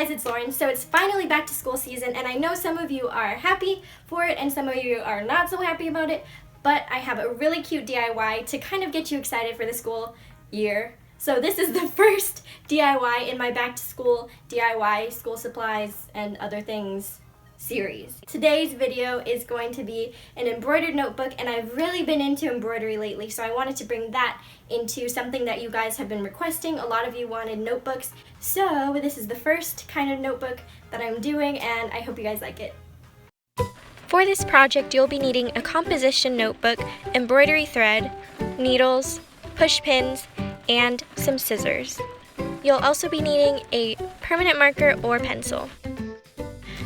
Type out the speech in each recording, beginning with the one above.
guys, it's Lauren. So it's finally back to school season, and I know some of you are happy for it and some of you are not so happy about it, but I have a really cute DIY to kind of get you excited for the school year. So this is the first DIY in my back to school DIY school supplies and other things series. Today's video is going to be an embroidered notebook, and I've really been into embroidery lately, so I wanted to bring that into something that you guys have been requesting. A lot of you wanted notebooks, so this is the first kind of notebook that I'm doing, and I hope you guys like it. For this project, you'll be needing a composition notebook, embroidery thread, needles, push pins, and some scissors. You'll also be needing a permanent marker or pencil.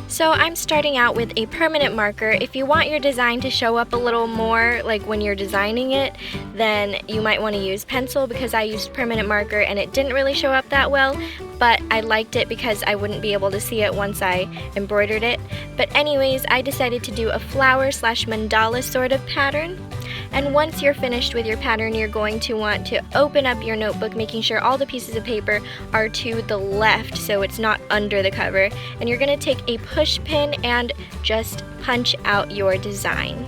So I'm starting out with a permanent marker. If you want your design to show up a little more, like when you're designing it, then you might want to use pencil, because I used permanent marker and it didn't really show up that well, but I liked it because I wouldn't be able to see it once I embroidered it. But anyways, I decided to do a flower/mandala sort of pattern. And once you're finished with your pattern, you're going to want to open up your notebook, making sure all the pieces of paper are to the left so it's not under the cover. And you're going to take a push pin and just punch out your design.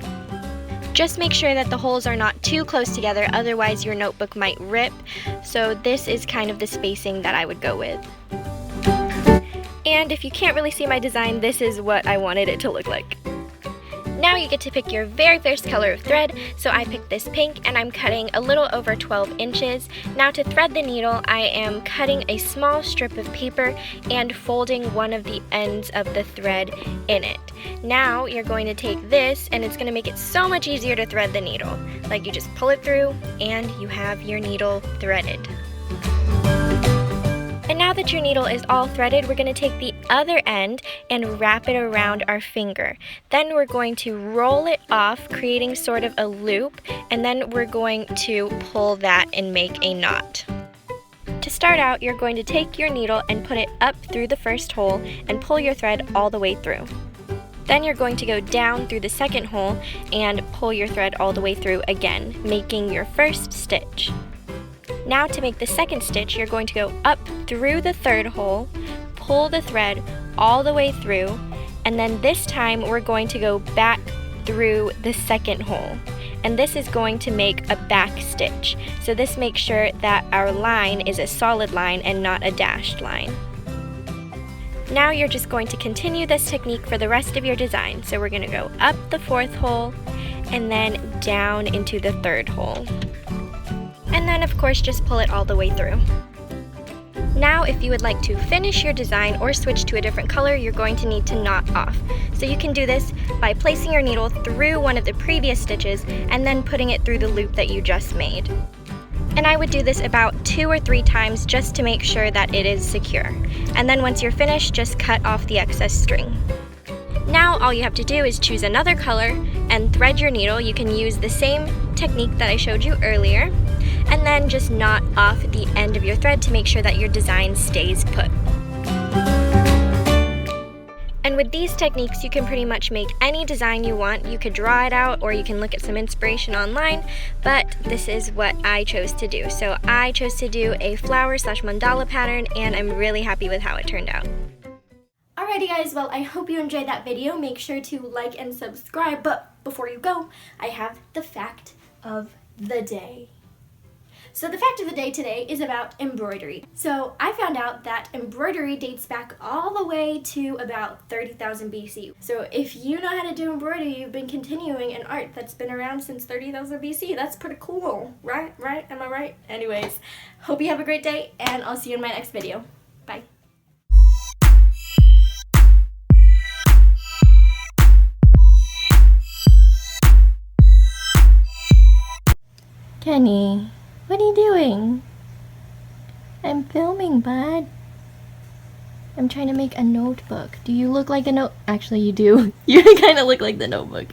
Just make sure that the holes are not too close together, otherwise your notebook might rip. So this is kind of the spacing that I would go with. And if you can't really see my design, this is what I wanted it to look like. Now you get to pick your very first color of thread, so I picked this pink and I'm cutting a little over 12 inches. Now to thread the needle, I am cutting a small strip of paper and folding one of the ends of the thread in it. Now you're going to take this, and it's going to make it so much easier to thread the needle. Like, you just pull it through and you have your needle threaded. And now that your needle is all threaded, we're going to take the other end and wrap it around our finger. Then we're going to roll it off, creating sort of a loop, and then we're going to pull that and make a knot. To start out, you're going to take your needle and put it up through the first hole and pull your thread all the way through. Then you're going to go down through the second hole and pull your thread all the way through again, making your first stitch. Now to make the second stitch, you're going to go up through the third hole, pull the thread all the way through, and then this time we're going to go back through the second hole. And this is going to make a back stitch. So this makes sure that our line is a solid line and not a dashed line. Now you're just going to continue this technique for the rest of your design. So we're going to go up the fourth hole and then down into the third hole. And then of course just pull it all the way through. Now if you would like to finish your design or switch to a different color, you're going to need to knot off. So you can do this by placing your needle through one of the previous stitches and then putting it through the loop that you just made. And I would do this about 2 or 3 times just to make sure that it is secure. And then once you're finished, just cut off the excess string. Now all you have to do is choose another color and thread your needle. You can use the same technique that I showed you earlier, and then just knot off the end of your thread to make sure that your design stays put. And with these techniques, you can pretty much make any design you want. You could draw it out, or you can look at some inspiration online, but this is what I chose to do. So I chose to do a flower/mandala pattern, and I'm really happy with how it turned out. Alrighty guys, well I hope you enjoyed that video. Make sure to like and subscribe, but before you go, I have the fact of the day. So the fact of the day today is about embroidery. So I found out that embroidery dates back all the way to about 30,000 BC. So if you know how to do embroidery, you've been continuing an art that's been around since 30,000 BC. That's pretty cool, right? Right? Am I right? Anyways, hope you have a great day, and I'll see you in my next video. Bye. Kenny, what are you doing? I'm filming, bud. I'm trying to make a notebook. Do you look like a note? Actually, you do. You kind of look like the notebook.